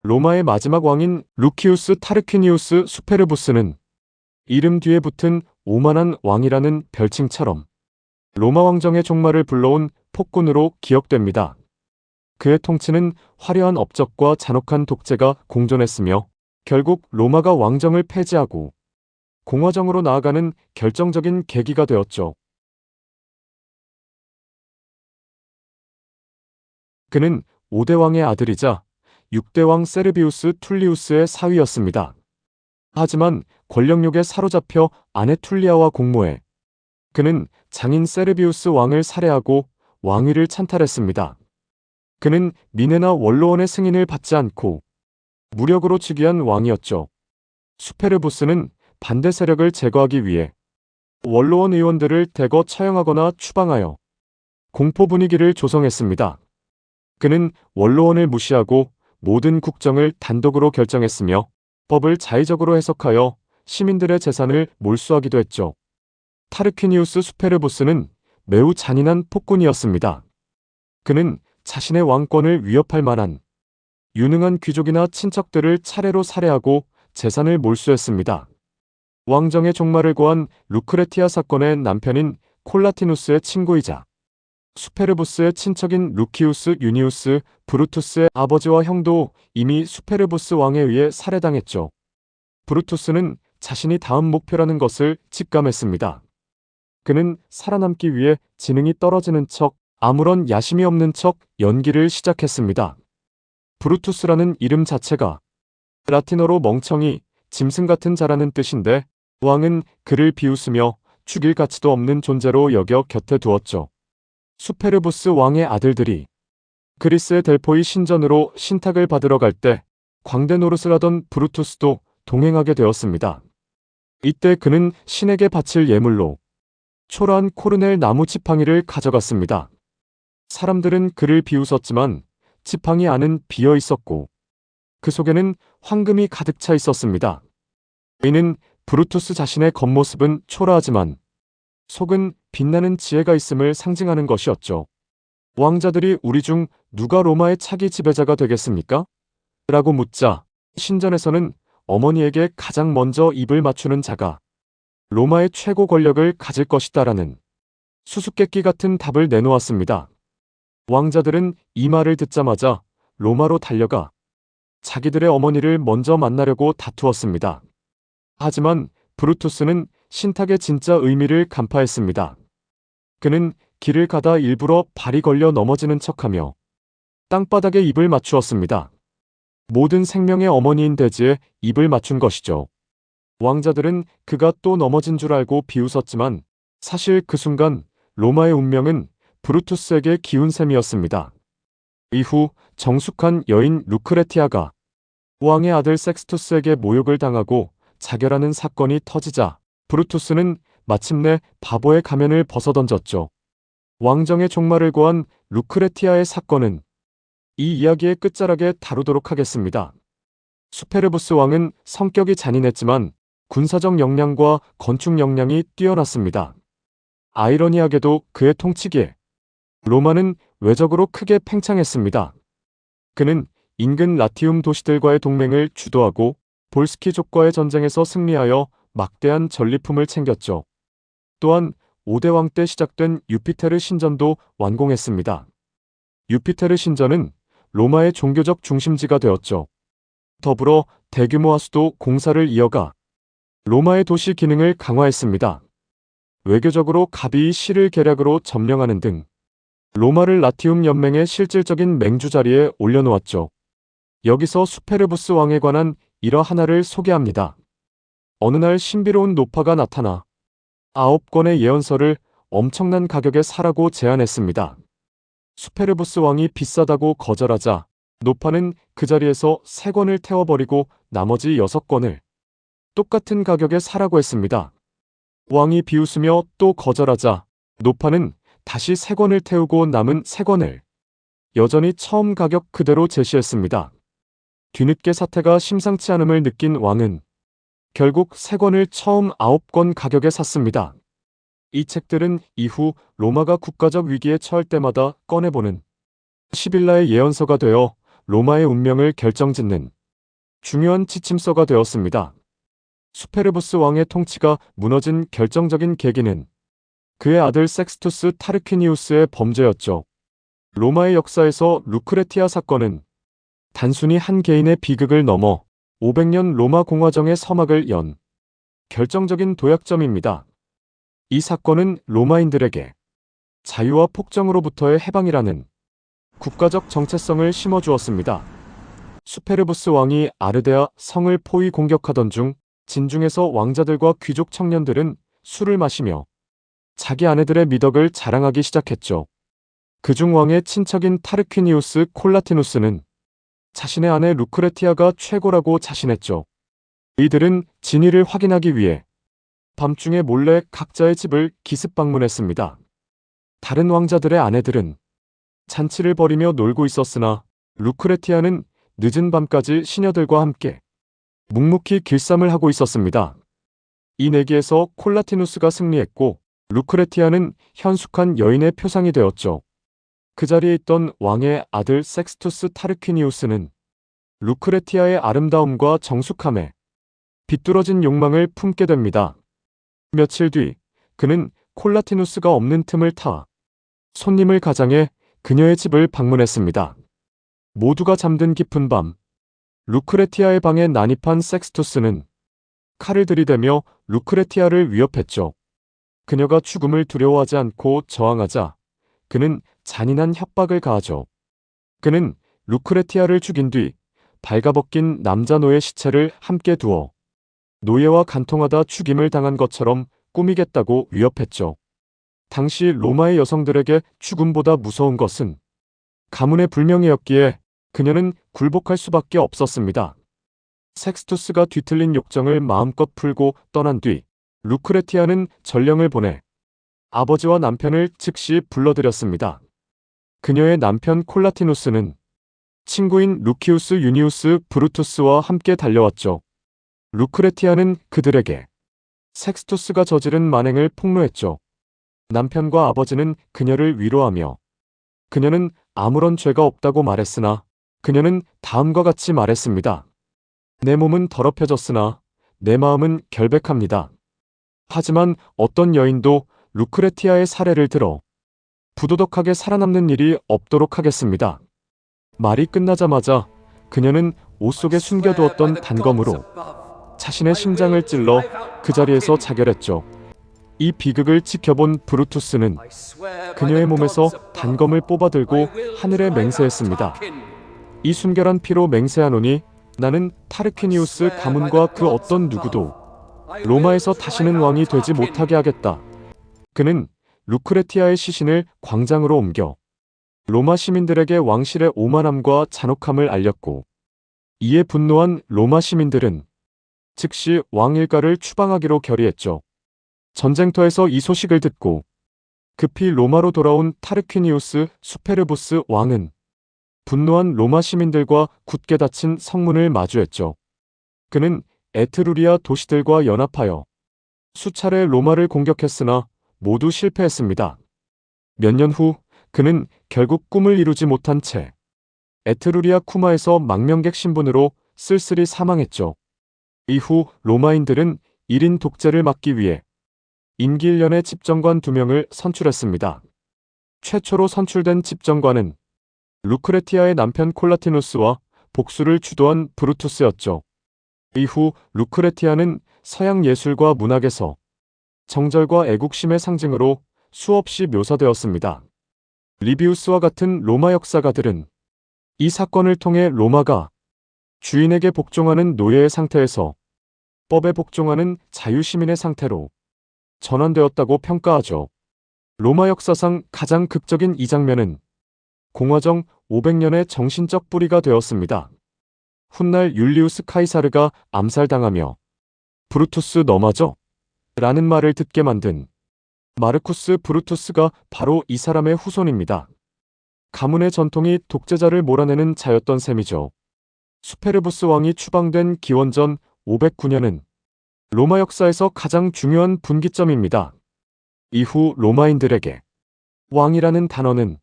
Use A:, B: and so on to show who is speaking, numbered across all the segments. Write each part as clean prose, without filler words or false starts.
A: 로마의 마지막 왕인 루키우스 타르퀴니우스 수페르부스는 이름 뒤에 붙은 오만한 왕이라는 별칭처럼 로마 왕정의 종말을 불러온 폭군으로 기억됩니다. 그의 통치는 화려한 업적과 잔혹한 독재가 공존했으며 결국 로마가 왕정을 폐지하고 공화정으로 나아가는 결정적인 계기가 되었죠. 그는 5대 왕의 아들이자 6대 왕 세르비우스 툴리우스의 사위였습니다. 하지만 권력욕에 사로잡혀 아내 툴리아와 공모해 그는 장인 세르비우스 왕을 살해하고 왕위를 찬탈했습니다. 그는 미네나 원로원의 승인을 받지 않고 무력으로 즉위한 왕이었죠. 수페르부스는 반대 세력을 제거하기 위해 원로원 의원들을 대거 처형하거나 추방하여 공포 분위기를 조성했습니다. 그는 원로원을 무시하고 모든 국정을 단독으로 결정했으며 법을 자의적으로 해석하여 시민들의 재산을 몰수하기도 했죠. 타르퀴니우스 수페르부스는 매우 잔인한 폭군이었습니다. 그는 자신의 왕권을 위협할 만한 유능한 귀족이나 친척들을 차례로 살해하고 재산을 몰수했습니다. 왕정의 종말을 고한 루크레티아 사건의 남편인 콜라티누스의 친구이자 수페르부스의 친척인 루키우스 유니우스 브루투스의 아버지와 형도 이미 수페르부스 왕에 의해 살해당했죠. 브루투스는 자신이 다음 목표라는 것을 직감했습니다. 그는 살아남기 위해 지능이 떨어지는 척, 아무런 야심이 없는 척 연기를 시작했습니다. 브루투스라는 이름 자체가 라틴어로 멍청이, 짐승 같은 자라는 뜻인데 왕은 그를 비웃으며 죽일 가치도 없는 존재로 여겨 곁에 두었죠. 수페르부스 왕의 아들들이 그리스의 델포이 신전으로 신탁을 받으러 갈 때 광대 노릇을 하던 브루투스도 동행하게 되었습니다. 이때 그는 신에게 바칠 예물로 초라한 코르넬 나무 지팡이를 가져갔습니다. 사람들은 그를 비웃었지만 지팡이 안은 비어 있었고 그 속에는 황금이 가득 차 있었습니다. 이는 브루투스 자신의 겉모습은 초라하지만 속은 빛나는 지혜가 있음을 상징하는 것이었죠. 왕자들이 우리 중 누가 로마의 차기 지배자가 되겠습니까? 라고 묻자 신전에서는 어머니에게 가장 먼저 입을 맞추는 자가 로마의 최고 권력을 가질 것이다라는 수수께끼 같은 답을 내놓았습니다. 왕자들은 이 말을 듣자마자 로마로 달려가 자기들의 어머니를 먼저 만나려고 다투었습니다. 하지만 브루투스는 신탁의 진짜 의미를 간파했습니다. 그는 길을 가다 일부러 발이 걸려 넘어지는 척하며 땅바닥에 입을 맞추었습니다. 모든 생명의 어머니인 대지에 입을 맞춘 것이죠. 왕자들은 그가 또 넘어진 줄 알고 비웃었지만 사실 그 순간 로마의 운명은 브루투스에게 기운 셈이었습니다. 이후 정숙한 여인 루크레티아가 왕의 아들 섹스투스에게 모욕을 당하고 자결하는 사건이 터지자 브루투스는 마침내 바보의 가면을 벗어던졌죠. 왕정의 종말을 고한 루크레티아의 사건은 이 이야기의 끝자락에 다루도록 하겠습니다. 수페르부스 왕은 성격이 잔인했지만 군사적 역량과 건축 역량이 뛰어났습니다. 아이러니하게도 그의 통치기에 로마는 외적으로 크게 팽창했습니다. 그는 인근 라티움 도시들과의 동맹을 주도하고 볼스키족과의 전쟁에서 승리하여 막대한 전리품을 챙겼죠. 또한 5대 왕 때 시작된 유피테르 신전도 완공했습니다. 유피테르 신전은 로마의 종교적 중심지가 되었죠. 더불어 대규모 하수도 공사를 이어가 로마의 도시 기능을 강화했습니다. 외교적으로 가비이 시를 계략으로 점령하는 등 로마를 라티움 연맹의 실질적인 맹주 자리에 올려놓았죠. 여기서 수페르부스 왕에 관한 일화 하나를 소개합니다. 어느 날 신비로운 노파가 나타나 9권의 예언서를 엄청난 가격에 사라고 제안했습니다. 수페르부스 왕이 비싸다고 거절하자 노파는 그 자리에서 3권을 태워버리고 나머지 6권을 똑같은 가격에 사라고 했습니다. 왕이 비웃으며 또 거절하자 노파는 다시 3권을 태우고 남은 3권을 여전히 처음 가격 그대로 제시했습니다. 뒤늦게 사태가 심상치 않음을 느낀 왕은 결국 3권을 처음 9권 가격에 샀습니다. 이 책들은 이후 로마가 국가적 위기에 처할 때마다 꺼내보는 시빌라의 예언서가 되어 로마의 운명을 결정짓는 중요한 지침서가 되었습니다. 수페르부스 왕의 통치가 무너진 결정적인 계기는 그의 아들 섹스투스 타르퀴니우스의 범죄였죠. 로마의 역사에서 루크레티아 사건은 단순히 한 개인의 비극을 넘어 500년 로마 공화정의 서막을 연 결정적인 도약점입니다. 이 사건은 로마인들에게 자유와 폭정으로부터의 해방이라는 국가적 정체성을 심어주었습니다. 수페르부스 왕이 아르데아 성을 포위 공격하던 중 진중에서 왕자들과 귀족 청년들은 술을 마시며 자기 아내들의 미덕을 자랑하기 시작했죠. 그중 왕의 친척인 타르퀴니우스 콜라티누스는 자신의 아내 루크레티아가 최고라고 자신했죠. 이들은 진위를 확인하기 위해 밤중에 몰래 각자의 집을 기습 방문했습니다. 다른 왕자들의 아내들은 잔치를 벌이며 놀고 있었으나 루크레티아는 늦은 밤까지 시녀들과 함께 묵묵히 길쌈을 하고 있었습니다. 이 내기에서 콜라티누스가 승리했고 루크레티아는 현숙한 여인의 표상이 되었죠. 그 자리에 있던 왕의 아들 섹스투스 타르퀴니우스는 루크레티아의 아름다움과 정숙함에 비뚤어진 욕망을 품게 됩니다. 며칠 뒤 그는 콜라티누스가 없는 틈을 타 손님을 가장해 그녀의 집을 방문했습니다. 모두가 잠든 깊은 밤 루크레티아의 방에 난입한 섹스투스는 칼을 들이대며 루크레티아를 위협했죠. 그녀가 죽음을 두려워하지 않고 저항하자 그는 잔인한 협박을 가하죠. 그는 루크레티아를 죽인 뒤 발가벗긴 남자 노예 시체를 함께 두어 노예와 간통하다 죽임을 당한 것처럼 꾸미겠다고 위협했죠. 당시 로마의 여성들에게 죽음보다 무서운 것은 가문의 불명예였기에 그녀는 굴복할 수밖에 없었습니다. 섹스투스가 뒤틀린 욕정을 마음껏 풀고 떠난 뒤 루크레티아는 전령을 보내 아버지와 남편을 즉시 불러들였습니다. 그녀의 남편 콜라티누스는 친구인 루키우스 유니우스 브루투스와 함께 달려왔죠. 루크레티아는 그들에게 섹스투스가 저지른 만행을 폭로했죠. 남편과 아버지는 그녀를 위로하며 그녀는 아무런 죄가 없다고 말했으나 그녀는 다음과 같이 말했습니다. 내 몸은 더럽혀졌으나 내 마음은 결백합니다. 하지만 어떤 여인도 루크레티아의 사례를 들어 부도덕하게 살아남는 일이 없도록 하겠습니다. 말이 끝나자마자 그녀는 옷 속에 숨겨두었던 단검으로 자신의 심장을 찔러 그 자리에서 자결했죠. 이 비극을 지켜본 브루투스는 그녀의 몸에서 단검을 뽑아들고 하늘에 맹세했습니다. 이 순결한 피로 맹세하노니 나는 타르퀴니우스 가문과 그 어떤 누구도 로마에서 다시는 왕이 되지 못하게 하겠다. 그는 루크레티아의 시신을 광장으로 옮겨 로마 시민들에게 왕실의 오만함과 잔혹함을 알렸고 이에 분노한 로마 시민들은 즉시 왕 일가를 추방하기로 결의했죠. 전쟁터에서 이 소식을 듣고 급히 로마로 돌아온 타르퀴니우스 수페르부스 왕은 분노한 로마 시민들과 굳게 닫힌 성문을 마주했죠. 그는 에트루리아 도시들과 연합하여 수차례 로마를 공격했으나 모두 실패했습니다. 몇 년 후 그는 결국 꿈을 이루지 못한 채 에트루리아 쿠마에서 망명객 신분으로 쓸쓸히 사망했죠. 이후 로마인들은 1인 독재를 막기 위해 임기 1년의 집정관 2명을 선출했습니다. 최초로 선출된 집정관은 루크레티아의 남편 콜라티누스와 복수를 주도한 브루투스였죠. 이후 루크레티아는 서양 예술과 문학에서 정절과 애국심의 상징으로 수없이 묘사되었습니다. 리비우스와 같은 로마 역사가들은 이 사건을 통해 로마가 주인에게 복종하는 노예의 상태에서 법에 복종하는 자유시민의 상태로 전환되었다고 평가하죠. 로마 역사상 가장 극적인 이 장면은 공화정 500년의 정신적 뿌리가 되었습니다. 훗날 율리우스 카이사르가 암살당하며 브루투스 너마저? 라는 말을 듣게 만든 마르쿠스 브루투스가 바로 이 사람의 후손입니다. 가문의 전통이 독재자를 몰아내는 자였던 셈이죠. 수페르부스 왕이 추방된 기원전 509년은 로마 역사에서 가장 중요한 분기점입니다. 이후 로마인들에게 왕이라는 단어는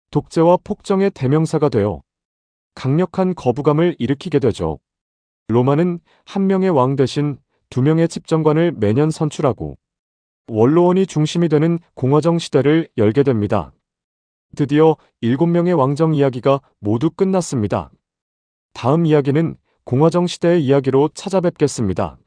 A: 독재와 폭정의 대명사가 되어 강력한 거부감을 일으키게 되죠. 로마는 한 명의 왕 대신 두 명의 집정관을 매년 선출하고 원로원이 중심이 되는 공화정 시대를 열게 됩니다. 드디어 7명의 왕정 이야기가 모두 끝났습니다. 다음 이야기는 공화정 시대의 이야기로 찾아뵙겠습니다.